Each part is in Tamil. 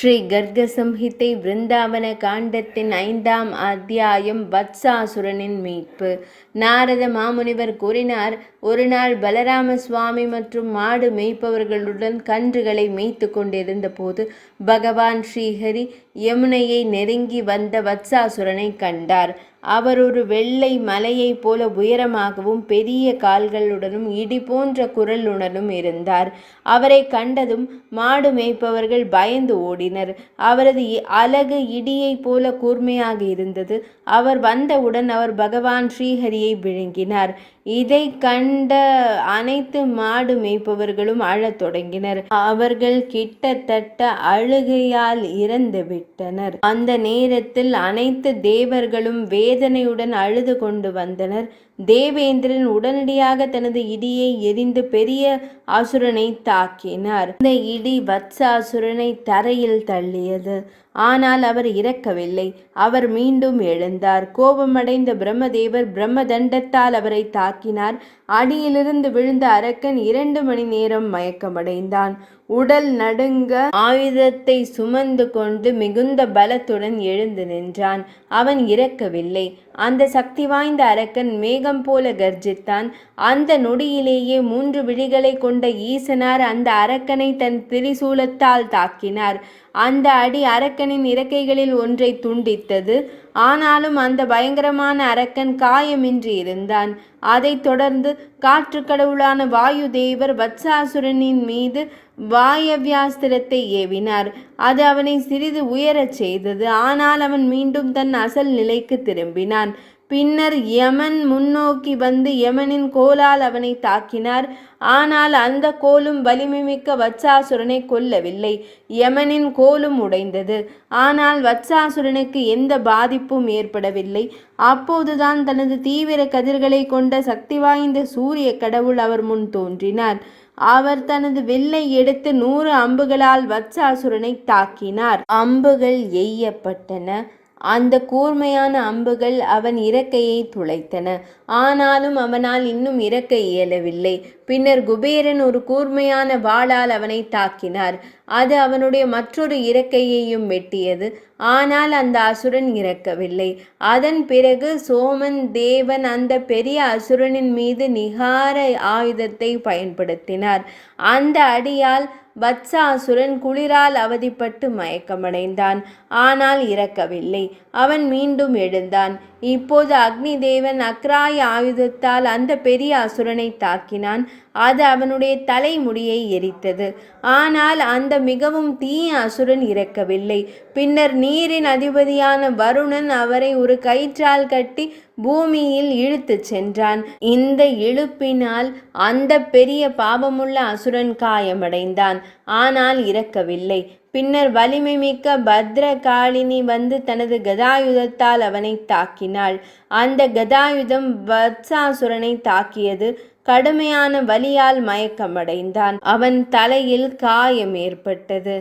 ஸ்ரீ கர்க சம்ஹிதை விருந்தாவன காண்டத்தின் 5ஆம் அத்தியாயம் வத்சாசுரனின் மீட்பு. நாரத மாமுனிவர் கூறினார், ஒரு நாள் பலராம சுவாமி மற்றும் மாடு மேய்ப்பவர்களுடன் கன்றுகளை மேய்த்து கொண்டிருந்த போது பகவான் ஸ்ரீஹரி யமுனையை நெருங்கி வந்த வத்சாசுரனை கண்டார். அவர் ஒரு வெள்ளை மலையைப் போல உயரமாகவும் பெரிய கால்களுடனும் இடி போன்ற குரலுடனும் இருந்தார். அவரை கண்டதும் மாடு மேய்ப்பவர்கள் பயந்து ஓடினர். அவரது அலகு இடியைப் போல கூர்மையாக இருந்தது. அவர் வந்தவுடன் அவர் பகவான் ஸ்ரீஹரியை விழுங்கினார். இதை கண்ட அனைத்து மாடு மேய்ப்பவர்களும் அழத் தொடங்கினர். அவர்கள் கிட்டத்தட்ட அழுகையால் இறந்து விட்டனர். அந்த நேரத்தில் அனைத்து தேவர்களும் வேதனையுடன் அழுது கொண்டு வந்தனர். தேவேந்திரன் உடனடியாக தனது இடியை எரிந்து பெரிய அசுரனை தாக்கினார். இந்த இடி வத்சாசுரனை தரையில் தள்ளியது. ஆனால் அவர் இறக்கவில்லை. அவர் மீண்டும் எழுந்தார். கோபமடைந்த பிரம்மதேவர் பிரம்மதண்டத்தால் அவரை தாக்கினார். அடியிலிருந்து விழுந்த அரக்கன் 2 மணி நேரம் மயக்கமடைந்தான். உடல் நடுங்க ஆயுதத்தை சுமந்து கொண்டு மிகுந்த பலத்துடன் எழுந்து நின்றான். அவன் இறக்கவில்லை. அந்த சக்தி வாய்ந்த அரக்கன் மேகம் போல கர்ஜித்தான். அந்த நொடியிலேயே 3 விழிகளை கொண்ட ஈசனார் அந்த அரக்கனை தன் திரிசூலத்தால் தாக்கினார். அந்த அடி அரக்கனின் இறக்கைகளில் ஒன்றை துண்டித்தது. ஆனாலும் அந்த பயங்கரமான அரக்கன் காயமின்றி இருந்தான். அதைத் தொடர்ந்து காற்று கடவுளான வாயு தேவர் வத்சாசுரனின் மீது வாயவ்யாஸ்திரத்தை ஏவினார். அது அவனை சிறிது உயரச் செய்தது. ஆனால் அவன் மீண்டும் தன் அசல் நிலைக்கு திரும்பினான். பின்னர் யமன் முன்னோக்கி வந்து யமனின் கோலால் அவனை தாக்கினார். ஆனால் அந்த கோலும் வலிமைமிக்க வத்சாசுரனை கொல்லவில்லை. யமனின் கோலும் உடைந்தது. ஆனால் வத்சாசுரனுக்கு எந்த பாதிப்பும் ஏற்படவில்லை. அப்போதுதான் தனது தீவிர கதிர்களை கொண்ட சக்தி வாய்ந்த சூரிய கடவுள் அவர் முன் தோன்றினார். அவர் தனது வில்லை எடுத்து 100 அம்புகளால் வத்சாசுரனை தாக்கினார். அம்புகள் எய்யப்பட்டன. அந்த கூர்மையான அம்புகள் அவன் இறக்கையை துளைத்தன. ஆனாலும் அவனால் இன்னும் இறக்க இயலவில்லை. பின்னர் குபேரன் ஒரு கூர்மையான வாளால் அவனை தாக்கினார். அது அவனுடைய மற்றொரு இறக்கையையும் வெட்டியது. ஆனால் அந்த அசுரன் இறக்கவில்லை. அதன் பிறகு சோமன் தேவன் அந்த பெரிய அசுரனின் மீது நிகார ஆயுதத்தை பயன்படுத்தினார். அந்த அடியால் வத்சாசுரன் குளிரால் அவதிப்பட்டு மயக்கமடைந்தான். ஆனால் இறக்கவில்லை. அவன் மீண்டும் எழுந்தான். இப்போது அக்னி தேவன் அக்ராய ஆயுதத்தால் அந்த பெரிய அசுரனை தாக்கினான். அது அவனுடைய தலைமுடியை எரித்தது. ஆனால் அந்த மிகவும் தீய அசுரன் இறக்கவில்லை. பின்னர் நீரின் அதிபதியான வருணன் அவரை ஒரு கயிற்றால் கட்டி பூமியில் இழுத்துச் சென்றான். இந்த இழுப்பினால் அந்த பெரிய பாவமுள்ள அசுரன் காயமடைந்தான். ஆனால் இறக்கவில்லை. பின்னர் வலிமை மிக்க பத்ரகாளினி வந்து தனது கதாயுதத்தால் அவனை தாக்கினாள். அந்த கதாயுதம் வத்சாசுரனை தாக்கியது. கடுமையான வலியால் மயக்கமடைந்தான். அவன் தலையில் காயம் ஏற்பட்டது.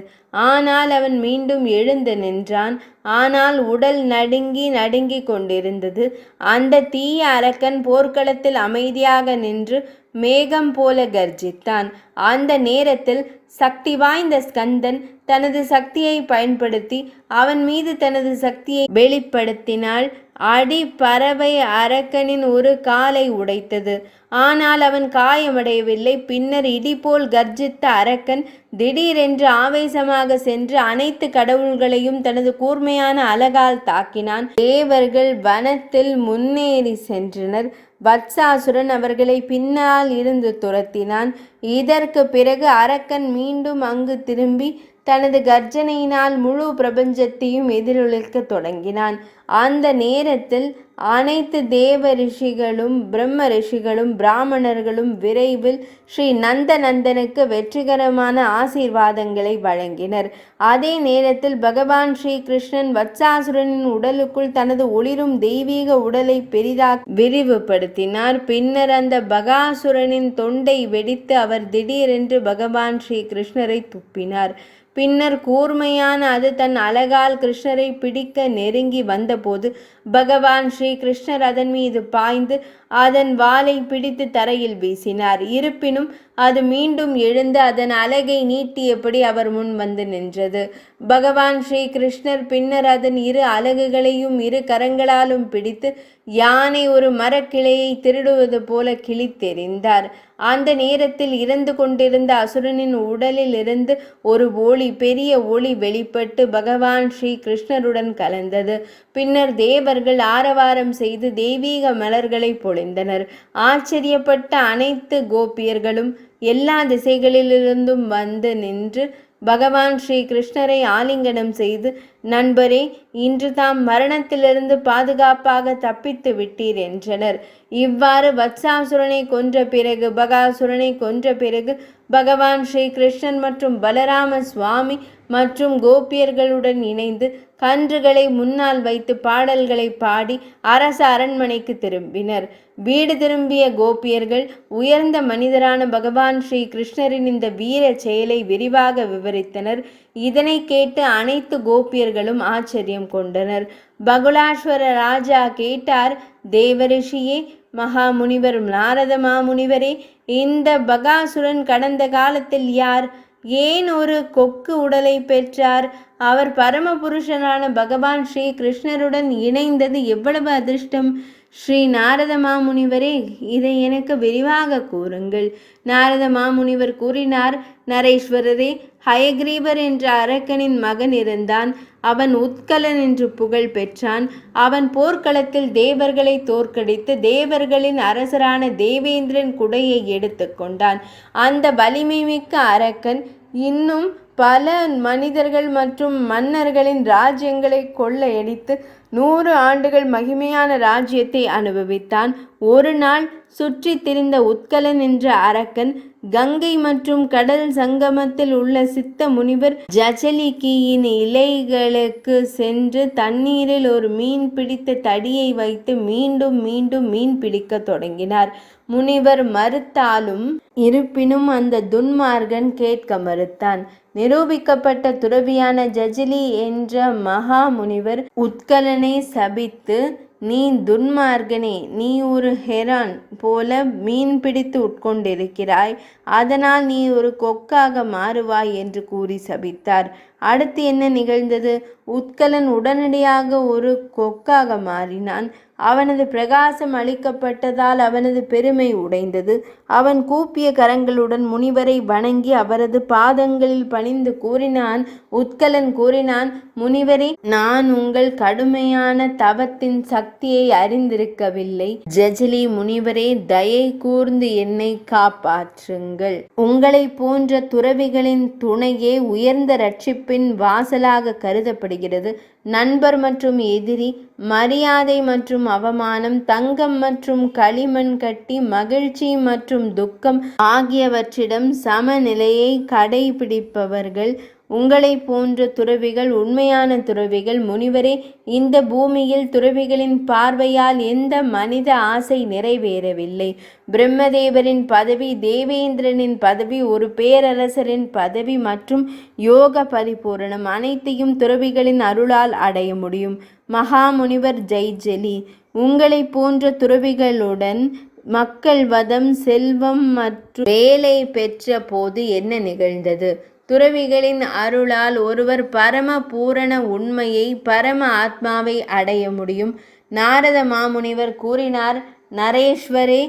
ஆனால் அவன் மீண்டும் எழுந்து நின்றான். ஆனால் உடல் நடுங்கி கொண்டிருந்தது. அந்த தீய அரக்கன் போர்க்களத்தில் அமைதியாக நின்று மேகம் போல கர்ஜித்தான். அந்த நேரத்தில் சக்தி வாய்ந்த ஸ்கந்தன் தனது சக்தியை பயன்படுத்தி அவன் மீது தனது சக்தியை வெளிப்படுத்தினாள். அடி பறவை அரக்கனின் ஒரு காலை உடைத்தது. ஆனால் அவன் காயமடையவில்லை. பின்னர் இடிபோல் கர்ஜித்த அரக்கன் திடீரென்று ஆவேசமாக சென்று அனைத்து கடவுள்களையும் தனது கூர்மையான அலகால் தாக்கினான். தேவர்கள் வனத்தில் முன்னேறி சென்றனர். வத்சாசுரன் அவர்களை பின்னால் இருந்து துரத்தினான். இதற்கு பிறகு அரக்கன் மீண்டும் அங்கு திரும்பி தனது கர்ஜனையினால் முழு பிரபஞ்சத்தையும் எதிரொலிக்க தொடங்கினான். அந்த நேரத்தில் அனைத்து தேவ ரிஷிகளும் பிரம்ம ரிஷிகளும் பிராமணர்களும் விரைவில் ஸ்ரீ நந்தனந்தனுக்கு வெற்றிகரமான ஆசீர்வாதங்களை வழங்கினர். அதே நேரத்தில் பகவான் ஸ்ரீ கிருஷ்ணன் வத்சாசுரனின் உடலுக்குள் தனது ஒளிரும் தெய்வீக உடலை பெரிதாக விரிவுபடுத்தினார். பின்னர் அந்த பகாசுரனின் தொண்டை வெடித்து அவர் திடீரென்று பகவான் ஸ்ரீ கிருஷ்ணரை துப்பினார். பின்னர் கூர்மையான அது தன் அலகால் கிருஷ்ணரை பிடிக்க நெருங்கி வந்தபோது பகவான் ஸ்ரீ கிருஷ்ணர் அதன் மீது பாய்ந்து அதன் வாலை பிடித்து தரையில் வீசினார். இருப்பினும் அது மீண்டும் எழுந்து அதன் அலகை நீட்டியபடி அவர் முன் வந்து நின்றது. பகவான் ஸ்ரீ கிருஷ்ணர் பின்னர் அதன் இரு அலகுகளையும் இரு கரங்களாலும் பிடித்து யானை ஒரு மரக்கிளையை திருடுவது போல கிழித்தெறிந்தார். அந்த நேரத்தில் இறந்து கொண்டிருந்த அசுரனின் உடலில் இருந்து ஒரு ஒளி, பெரிய ஒளி வெளிப்பட்டு பகவான் ஸ்ரீ கிருஷ்ணருடன் கலந்தது. பின்னர் தேவர்கள் ஆரவாரம் செய்து தெய்வீக மலர்களை பொழிந்தனர். ஆச்சரியப்பட்ட அனைத்து கோபியர்களும் எல்லா திசைகளிலிருந்தும் வந்து நின்று பகவான் ஸ்ரீ கிருஷ்ணரை ஆலிங்கனம் செய்து, நண்பரே, இன்று தாம் மரணத்திலிருந்து பாதுகாப்பாக தப்பித்து விட்டீர் என்றனர். இவ்வாறு வத்சாசுரனை கொன்ற பிறகு பகாசுரனை கொன்ற பிறகு பகவான் ஸ்ரீ கிருஷ்ணன் மற்றும் பலராம சுவாமி மற்றும் கோபியர்களுடன் இணைந்து கன்றுகளை முன்னால் வைத்து பாடல்களை பாடி அரச அரண்மனைக்கு திரும்பினர். வீடு திரும்பிய கோபியர்கள் உயர்ந்த மனிதரான பகவான் ஸ்ரீ கிருஷ்ணரின் இந்த வீர செயலை விரிவாக விவரித்தனர். இதனை கேட்டு அனைத்து கோபியர்களும் ஆச்சரியம் கொண்டனர். பகுலாஸ்வர ராஜா கேட்டார், தேவரிஷியே, மகாமுனிவர் நாரத மாமுனிவரே, இந்த பகாசுரன் கடந்த காலத்தில் யார்? ஏன் ஒரு கொக்கு உடலை பெற்றார்? அவர் பரமபுருஷனான பகவான் ஸ்ரீ கிருஷ்ணருடன் இணைந்தது எவ்வளவு அதிர்ஷ்டம்! ஸ்ரீ நாரத மாமுனிவரே, இதை எனக்கு விரிவாக கூறுங்கள். நாரத மாமுனிவர் கூறினார், நரேஸ்வரரே, ஹயக்ரீவர் என்ற அரக்கனின் மகன் இருந்தான். அவன் உத்கலன் என்று புகழ் பெற்றான். அவன் போர்க்களத்தில் தேவர்களை தோற்கடித்து தேவர்களின் அரசரான தேவேந்திரன் குடையை எடுத்து கொண்டான். அந்த வலிமை மிக்க அரக்கன் இன்னும் பல மனிதர்கள் மற்றும் மன்னர்களின் ராஜ்யங்களை கொள்ளையடித்து 100 ஆண்டுகள் மகிமையான ராஜ்யத்தை அனுபவித்தான். ஒரு நாள் சுற்றி திரிந்த உத்கலன் என்ற அரக்கன் கங்கை மற்றும் கடல் சங்கமத்தில் உள்ள சித்த முனிவர் ஜச்சலிகியின் இலைகளுக்கு சென்று தண்ணீரில் ஒரு மீன் பிடித்த தடியை வைத்து மீண்டும் மீண்டும் மீன் பிடிக்க தொடங்கினார். முனிவர் மறுத்தாலும் இருப்பினும் அந்த துன்மார்கன் கேட்க மறுத்தான். நிரூபிக்கப்பட்ட துறவியான ஜஜலி என்ற மகா முனிவர் உத்கலனை சபித்து, நீ துன்மார்கனே, நீ ஒரு ஹெரான் போல மீன் பிடித்து உட்கொண்டிருக்கிறாய், அதனால் நீ ஒரு கொக்காக மாறுவாய் என்று கூறி சபித்தார். அடுத்து என்ன நிகழ்ந்தது? உத்கலன் உடனடியாக ஒரு கொக்காக மாறினான். அவனது பிரகாசம் அளிக்கப்பட்டதால் அவனது பெருமை உடைந்தது. அவன் கூப்பிய கரங்களுடன் முனிவரை வணங்கி அவரது பாதங்களில் பணிந்து கூறினான். உத்கலன் கூறினான், முனிவரே, நான் உங்கள் கடுமையான தவத்தின் சக்தியை அறிந்திருக்கவில்லை. ஜஜலி முனிவரே, தயை கூர்ந்து என்னை காப்பாற்றுங்கள். உங்களை போன்ற துறவிகளின் துணையே உயர்ந்த ரட்சிப்பின் வாசலாக கருதப்படுகிறது. நண்பர் மற்றும் எதிரி, மரியாதை மற்றும் அவமானம், தங்கம் மற்றும் களிமண் கட்டி, மகிழ்ச்சி மற்றும் துக்கம் ஆகியவற்றிடம் சமநிலையை கடைபிடிப்பவர்கள் உங்களை போன்ற துறவிகள் உண்மையான துறவிகள். முனிவரே, இந்த பூமியில் துறவிகளின் பார்வையால் எந்த மனித ஆசை நிறைவேறவில்லை. பிரம்மதேவரின் பதவி, தேவேந்திரனின் பதவி, ஒரு பேரரசரின் பதவி மற்றும் யோக பரிபூரணம் அனைத்தையும் துறவிகளின் அருளால் அடைய முடியும். மகா முனிவர் ஜெய்ஜலி, உங்களை போன்ற துறவிகளுடன் மக்கள் வதம், செல்வம் மற்றும் வேலை பெற்ற போது என்ன நிகழ்ந்தது? துறவிகளின் அருளால் ஒருவர் பரம பூரண உண்மையை, பரம ஆத்மாவை அடைய முடியும். நாரத மாமுனிவர் கூறினார், நரேஸ்வரே,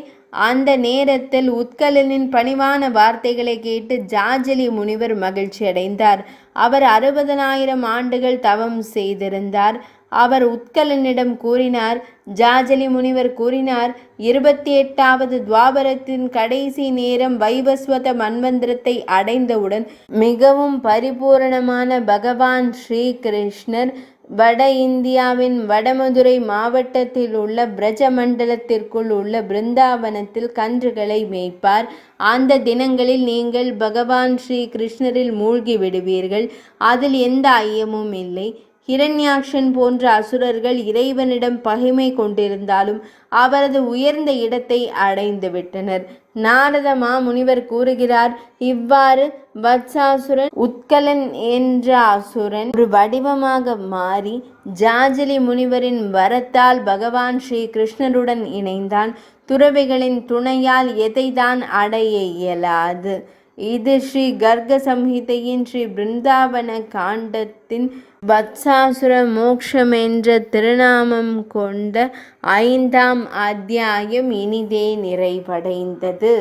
அந்த நேரத்தில் உத்கலனின் பணிவான வார்த்தைகளை கேட்டு ஜாஜலி முனிவர் மகிழ்ச்சி அடைந்தார். அவர் 60,000 ஆண்டுகள் தவம் செய்திருந்தார். அவர் உத்கலனிடம் கூறினார். ஜாஜலி முனிவர் கூறினார், 28வது துவாபரத்தின் கடைசி நேரம் வைவஸ்வத மன்வந்திரத்தை அடைந்தவுடன் மிகவும் பரிபூரணமான பகவான் ஸ்ரீ கிருஷ்ணர் வட இந்தியாவின் வடமதுரை மாவட்டத்தில் உள்ள பிரஜ மண்டலத்திற்குள் உள்ள பிருந்தாவனத்தில் கன்றுகளை மேய்ப்பார். அந்த தினங்களில் நீங்கள் பகவான் ஸ்ரீ கிருஷ்ணரில் மூழ்கி விடுவீர்கள். அதில் எந்த ஐயமும் இல்லை. ஹிரண்யாக்ஷன் போன்ற அசுரர்கள் இறைவனிடம் பகைமை கொண்டிருந்தாலும் அவரது உயர்ந்த இடத்தை அடைந்து விட்டனர். நாரத மாமுனிவர் கூறுகிறார், இவ்வாறு வத்சாசுரன், உத்கலன் என்ற அசுரன் ஒரு வடிவமாக மாறி ஜாஜலி முனிவரின் வரத்தால் பகவான் ஸ்ரீ கிருஷ்ணருடன் இணைந்தான். துறவிகளின் துணையால் எதைதான் அடைய இயலாது. இது ஸ்ரீ கர்க சம்ஹிதையின் ஸ்ரீ பிருந்தாவன காண்டத்தின் வத்சாசுர மோக்ஷம் என்ற திருநாமம் கொண்ட 5ஆம் அத்தியாயம் இனிதே நிறைவடைந்தது.